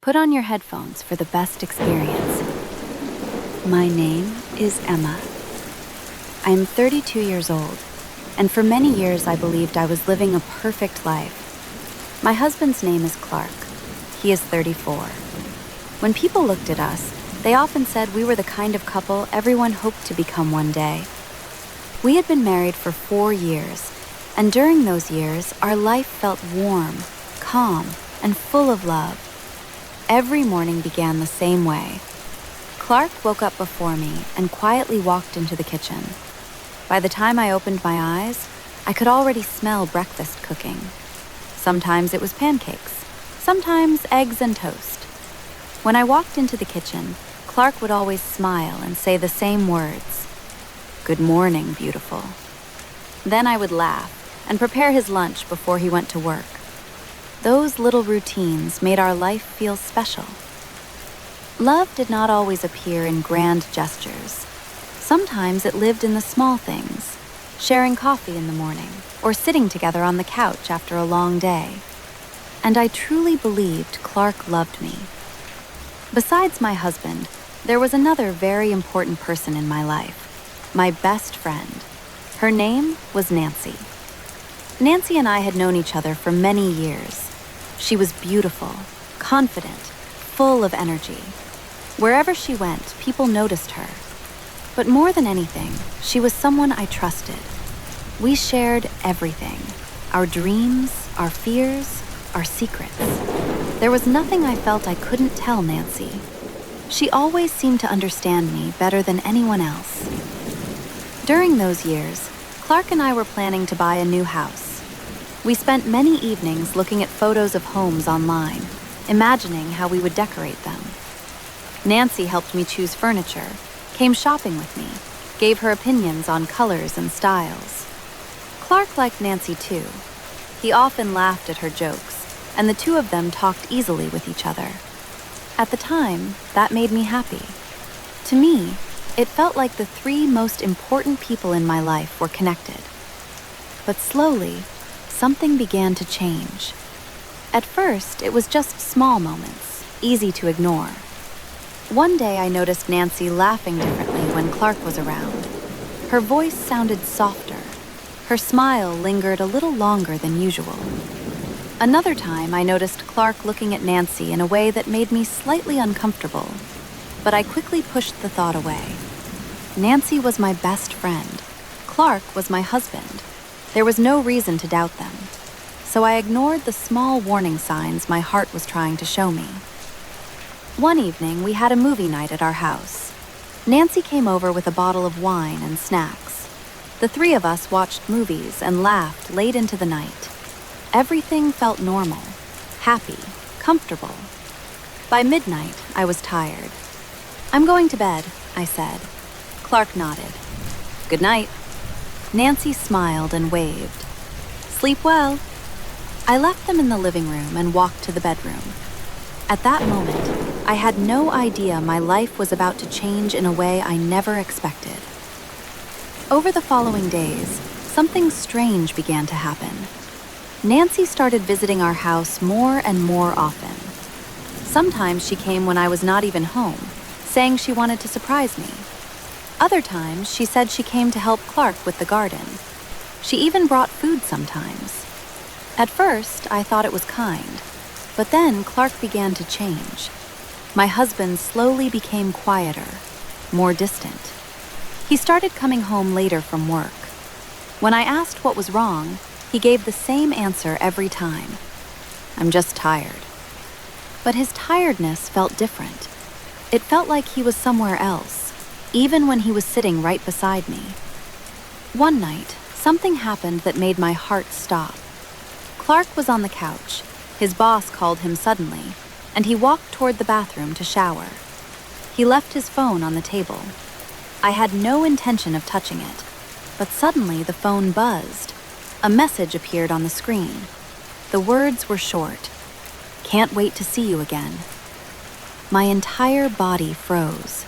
Put on your headphones for the best experience. My name is Emma. I am 32 years old, and for many years I believed I was living a perfect life. My husband's name is Clark. He is 34. When people looked at us, they often said we were the kind of couple everyone hoped to become one day. We had been married for 4 years, and during those years, our life felt warm, calm, and full of love. Every morning began the same way. Clark woke up before me and quietly walked into the kitchen. By the time I opened my eyes, I could already smell breakfast cooking. Sometimes it was pancakes, sometimes eggs and toast. When I walked into the kitchen, Clark would always smile and say the same words, "Good morning, beautiful." Then I would laugh and prepare his lunch before he went to work. Those little routines made our life feel special. Love did not always appear in grand gestures. Sometimes it lived in the small things, sharing coffee in the morning or sitting together on the couch after a long day. And I truly believed Clark loved me. Besides my husband, there was another very important person in my life, my best friend. Her name was Nancy. Nancy and I had known each other for many years. She was beautiful, confident, full of energy. Wherever she went, people noticed her. But more than anything, she was someone I trusted. We shared everything, our dreams, our fears, our secrets. There was nothing I felt I couldn't tell Nancy. She always seemed to understand me better than anyone else. During those years, Clark and I were planning to buy a new house. We spent many evenings looking at photos of homes online, imagining how we would decorate them. Nancy helped me choose furniture, came shopping with me, gave her opinions on colors and styles. Clark liked Nancy too. He often laughed at her jokes, and the two of them talked easily with each other. At the time, that made me happy. To me, it felt like the 3 most important people in my life were connected. But slowly, something began to change. At first, it was just small moments, easy to ignore. One day I noticed Nancy laughing differently when Clark was around. Her voice sounded softer. Her smile lingered a little longer than usual. Another time I noticed Clark looking at Nancy in a way that made me slightly uncomfortable, but I quickly pushed the thought away. Nancy was my best friend. Clark was my husband. There was no reason to doubt them. So I ignored the small warning signs my heart was trying to show me. One evening, we had a movie night at our house. Nancy came over with a bottle of wine and snacks. The 3 of us watched movies and laughed late into the night. Everything felt normal, happy, comfortable. By midnight, I was tired. "I'm going to bed," I said. Clark nodded. "Good night." Nancy smiled and waved. "Sleep well." I left them in the living room and walked to the bedroom. At that moment, I had no idea my life was about to change in a way I never expected. Over the following days, something strange began to happen. Nancy started visiting our house more and more often. Sometimes she came when I was not even home, saying she wanted to surprise me. Other times, she said she came to help Clark with the garden. She even brought food sometimes. At first, I thought it was kind, but then Clark began to change. My husband slowly became quieter, more distant. He started coming home later from work. When I asked what was wrong, he gave the same answer every time. "I'm just tired." But his tiredness felt different. It felt like he was somewhere else, even when he was sitting right beside me. One night, something happened that made my heart stop. Clark was on the couch. His boss called him suddenly, and he walked toward the bathroom to shower. He left his phone on the table. I had no intention of touching it, but suddenly the phone buzzed. A message appeared on the screen. The words were short. "Can't wait to see you again." My entire body froze.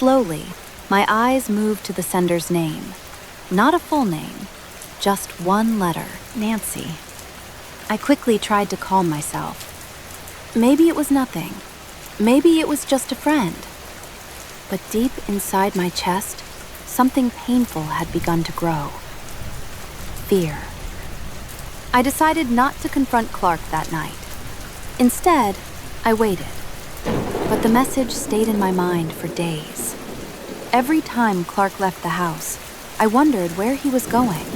Slowly, my eyes moved to the sender's name. Not a full name, just one letter, Nancy. I quickly tried to calm myself. Maybe it was nothing. Maybe it was just a friend. But deep inside my chest, something painful had begun to grow. Fear. I decided not to confront Clark that night. Instead, I waited. But the message stayed in my mind for days. Every time Clark left the house, I wondered where he was going.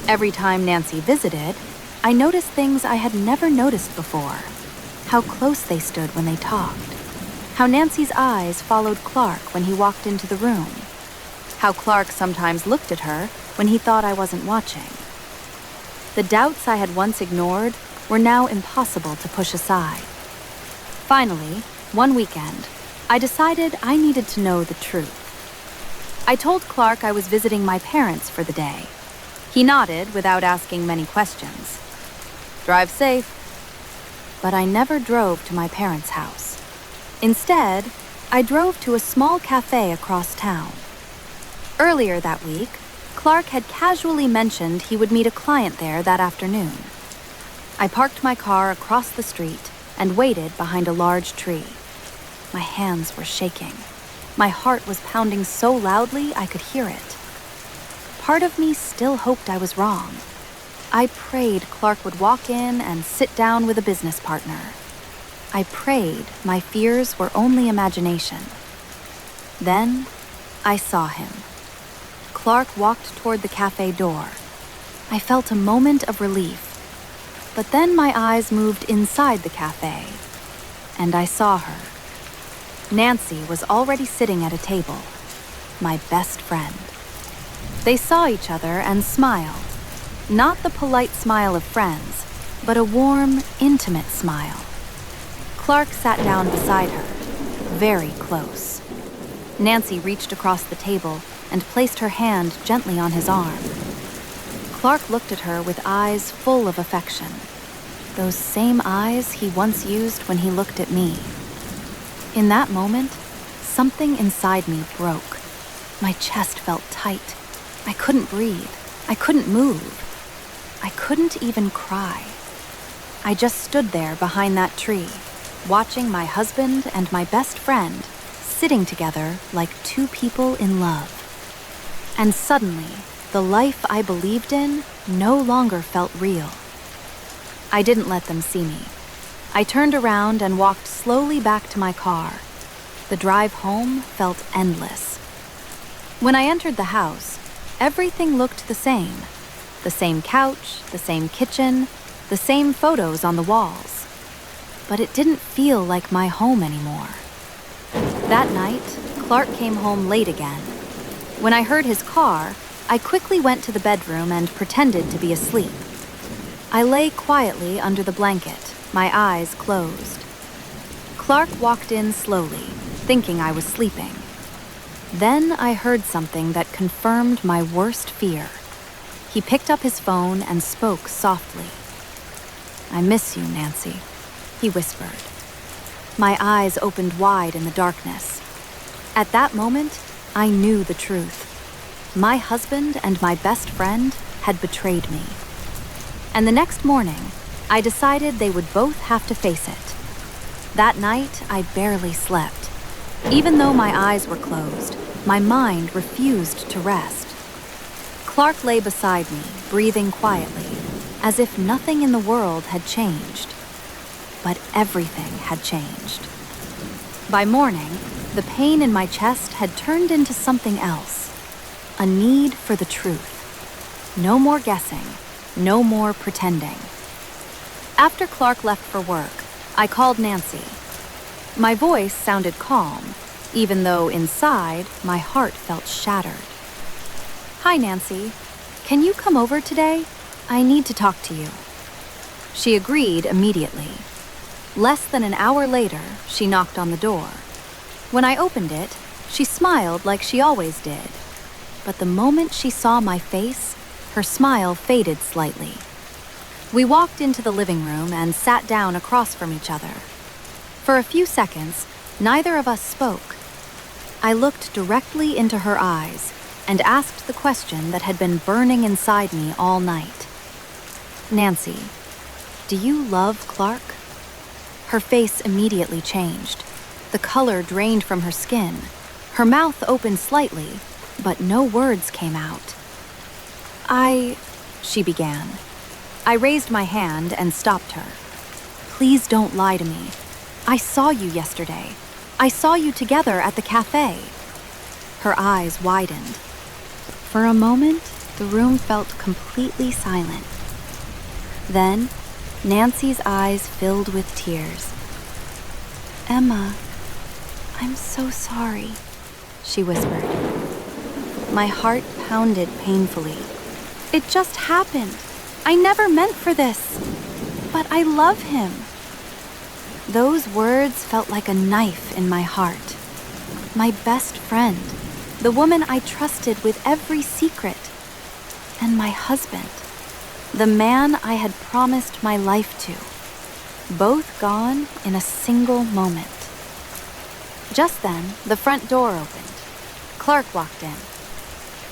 Every time Nancy visited, I noticed things I had never noticed before. How close they stood when they talked. How Nancy's eyes followed Clark when he walked into the room. How Clark sometimes looked at her when he thought I wasn't watching. The doubts I had once ignored were now impossible to push aside. Finally, one weekend, I decided I needed to know the truth. I told Clark I was visiting my parents for the day. He nodded without asking many questions. "Drive safe." But I never drove to my parents' house. Instead, I drove to a small cafe across town. Earlier that week, Clark had casually mentioned he would meet a client there that afternoon. I parked my car across the street and waited behind a large tree. My hands were shaking. My heart was pounding so loudly I could hear it. Part of me still hoped I was wrong. I prayed Clark would walk in and sit down with a business partner. I prayed my fears were only imagination. Then, I saw him. Clark walked toward the cafe door. I felt a moment of relief. But then my eyes moved inside the cafe, and I saw her. Nancy was already sitting at a table, my best friend. They saw each other and smiled. Not the polite smile of friends, but a warm, intimate smile. Clark sat down beside her, very close. Nancy reached across the table and placed her hand gently on his arm. Clark looked at her with eyes full of affection. Those same eyes he once used when he looked at me. In that moment, something inside me broke. My chest felt tight. I couldn't breathe. I couldn't move. I couldn't even cry. I just stood there behind that tree, watching my husband and my best friend sitting together like two people in love. And suddenly, the life I believed in no longer felt real. I didn't let them see me. I turned around and walked slowly back to my car. The drive home felt endless. When I entered the house, everything looked the same. The same couch, the same kitchen, the same photos on the walls. But it didn't feel like my home anymore. That night, Clark came home late again. When I heard his car, I quickly went to the bedroom and pretended to be asleep. I lay quietly under the blanket, my eyes closed. Clark walked in slowly, thinking I was sleeping. Then I heard something that confirmed my worst fear. He picked up his phone and spoke softly. "I miss you, Nancy," he whispered. My eyes opened wide in the darkness. At that moment, I knew the truth. My husband and my best friend had betrayed me. And the next morning, I decided they would both have to face it. That night, I barely slept. Even though my eyes were closed, my mind refused to rest. Clark lay beside me, breathing quietly, as if nothing in the world had changed. But everything had changed. By morning, the pain in my chest had turned into something else. A need for the truth. No more guessing. No more pretending. After Clark left for work, I called Nancy. My voice sounded calm, even though inside, my heart felt shattered. "Hi, Nancy. Can you come over today? I need to talk to you." She agreed immediately. Less than an hour later, she knocked on the door. When I opened it, she smiled like she always did. But the moment she saw my face, her smile faded slightly. We walked into the living room and sat down across from each other. For a few seconds, neither of us spoke. I looked directly into her eyes and asked the question that had been burning inside me all night. "Nancy, do you love Clark?" Her face immediately changed. The color drained from her skin. Her mouth opened slightly, but no words came out. She began. I raised my hand and stopped her. Please don't lie to me. I saw you yesterday. I saw you together at the cafe. Her eyes widened. For a moment, the room felt completely silent. Then, Nancy's eyes filled with tears. Emma, I'm so sorry, she whispered. My heart pounded painfully. It just happened. I never meant for this. But I love him. Those words felt like a knife in my heart. My best friend, the woman I trusted with every secret, and my husband, the man I had promised my life to, both gone in a single moment. Just then, the front door opened. Clark walked in.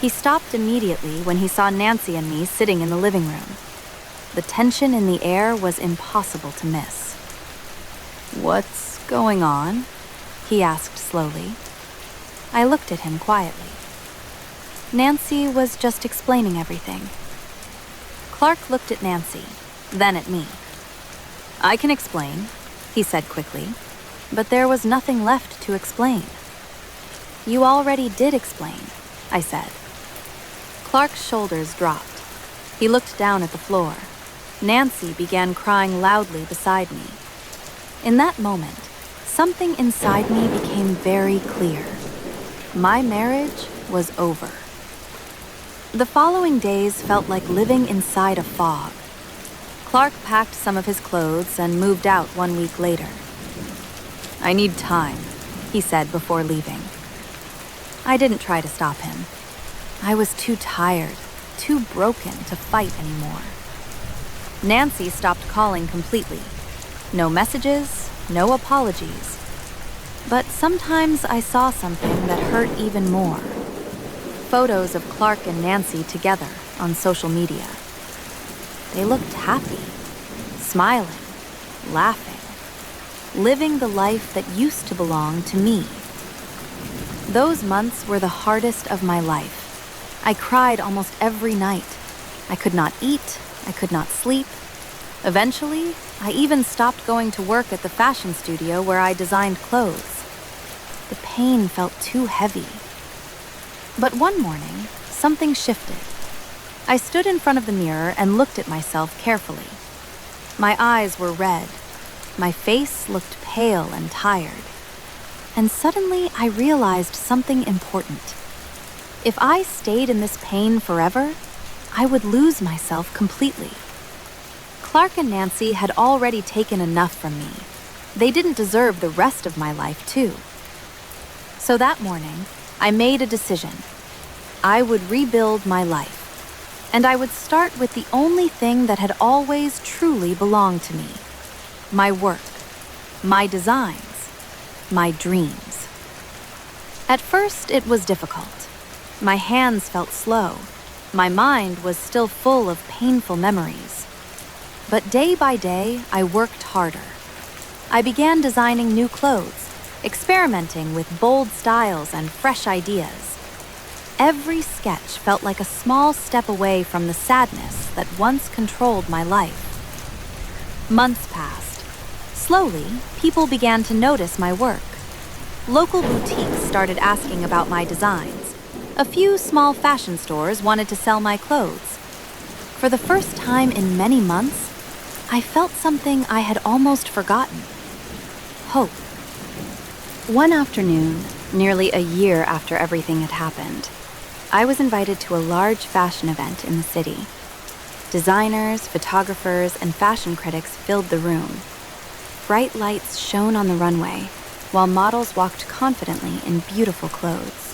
He stopped immediately when he saw Nancy and me sitting in the living room. The tension in the air was impossible to miss. "What's going on?" he asked slowly. I looked at him quietly. Nancy was just explaining everything. Clark looked at Nancy, then at me. "I can explain," he said quickly, but there was nothing left to explain. "You already did explain," I said. Clark's shoulders dropped. He looked down at the floor. Nancy began crying loudly beside me. In that moment, something inside me became very clear. My marriage was over. The following days felt like living inside a fog. Clark packed some of his clothes and moved out 1 week later. "I need time," he said before leaving. I didn't try to stop him. I was too tired, too broken to fight anymore. Nancy stopped calling completely. No messages, no apologies. But sometimes I saw something that hurt even more. Photos of Clark and Nancy together on social media. They looked happy, smiling, laughing, living the life that used to belong to me. Those months were the hardest of my life. I cried almost every night. I could not eat, I could not sleep. Eventually, I even stopped going to work at the fashion studio where I designed clothes. The pain felt too heavy. But one morning, something shifted. I stood in front of the mirror and looked at myself carefully. My eyes were red. My face looked pale and tired. And suddenly, I realized something important. If I stayed in this pain forever, I would lose myself completely. Clark and Nancy had already taken enough from me. They didn't deserve the rest of my life, too. So that morning, I made a decision. I would rebuild my life. And I would start with the only thing that had always truly belonged to me. My work, my designs, my dreams. At first, it was difficult. My hands felt slow. My mind was still full of painful memories. But day by day, I worked harder. I began designing new clothes, experimenting with bold styles and fresh ideas. Every sketch felt like a small step away from the sadness that once controlled my life. Months passed. Slowly, people began to notice my work. Local boutiques started asking about my designs. A few small fashion stores wanted to sell my clothes. For the first time in many months, I felt something I had almost forgotten. Hope. One afternoon, nearly a year after everything had happened, I was invited to a large fashion event in the city. Designers, photographers, and fashion critics filled the room. Bright lights shone on the runway, while models walked confidently in beautiful clothes.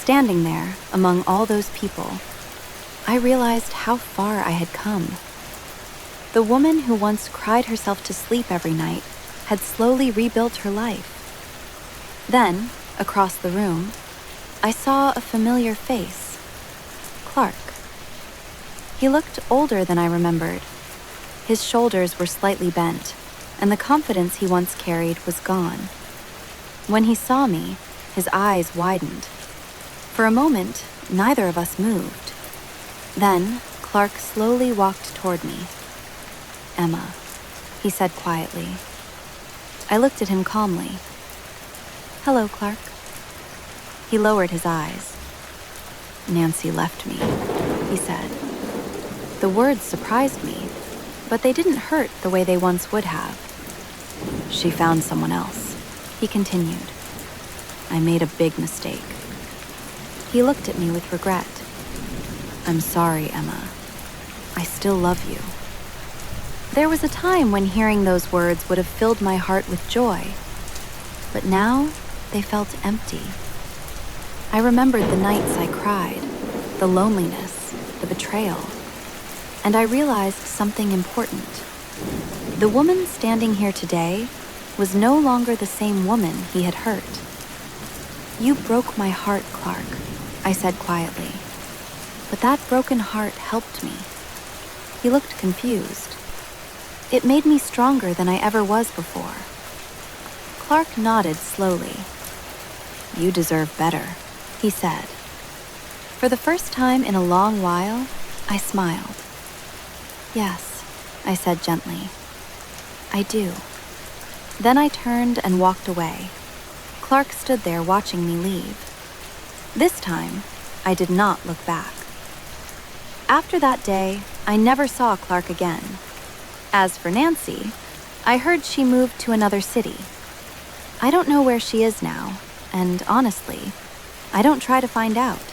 Standing there, among all those people, I realized how far I had come. The woman who once cried herself to sleep every night had slowly rebuilt her life. Then, across the room, I saw a familiar face. Clark. He looked older than I remembered. His shoulders were slightly bent. and the confidence he once carried was gone. When he saw me, his eyes widened. For a moment, neither of us moved. Then, Clark slowly walked toward me. "Emma," he said quietly. I looked at him calmly. "Hello, Clark." He lowered his eyes. "Nancy left me," he said. The words surprised me, but they didn't hurt the way they once would have. "She found someone else," he continued. "I made a big mistake." He looked at me with regret. "I'm sorry, Emma. I still love you." There was a time when hearing those words would have filled my heart with joy, but now they felt empty. I remembered the nights I cried, the loneliness, the betrayal, and I realized something important. The woman standing here today was no longer the same woman he had hurt. "You broke my heart, Clark," I said quietly. "But that broken heart helped me." He looked confused. "It made me stronger than I ever was before." Clark nodded slowly. "You deserve better," he said. For the first time in a long while, I smiled. "Yes," I said gently. "I do." Then I turned and walked away. Clark stood there watching me leave. This time, I did not look back. After that day, I never saw Clark again. As for Nancy, I heard she moved to another city. I don't know where she is now, and honestly, I don't try to find out.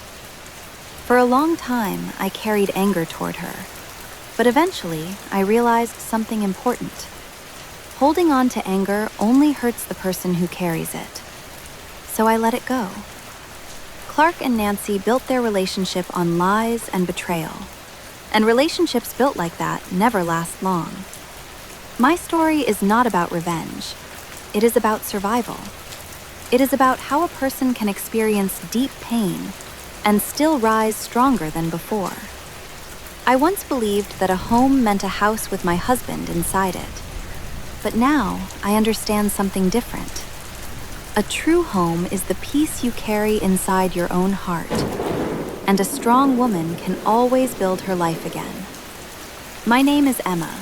For a long time, I carried anger toward her, but eventually, I realized something important. Holding on to anger only hurts the person who carries it. So I let it go. Clark and Nancy built their relationship on lies and betrayal, and relationships built like that never last long. My story is not about revenge. It is about survival. It is about how a person can experience deep pain and still rise stronger than before. I once believed that a home meant a house with my husband inside it. But now I understand something different. A true home is the peace you carry inside your own heart, and a strong woman can always build her life again. My name is Emma,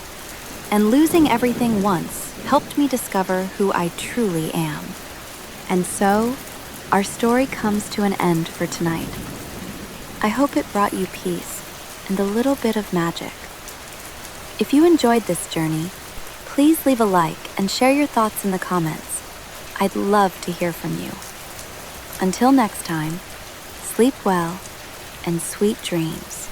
and losing everything once helped me discover who I truly am. And so, our story comes to an end for tonight. I hope it brought you peace and a little bit of magic. If you enjoyed this journey, please leave a like and share your thoughts in the comments. I'd love to hear from you. Until next time, sleep well and sweet dreams.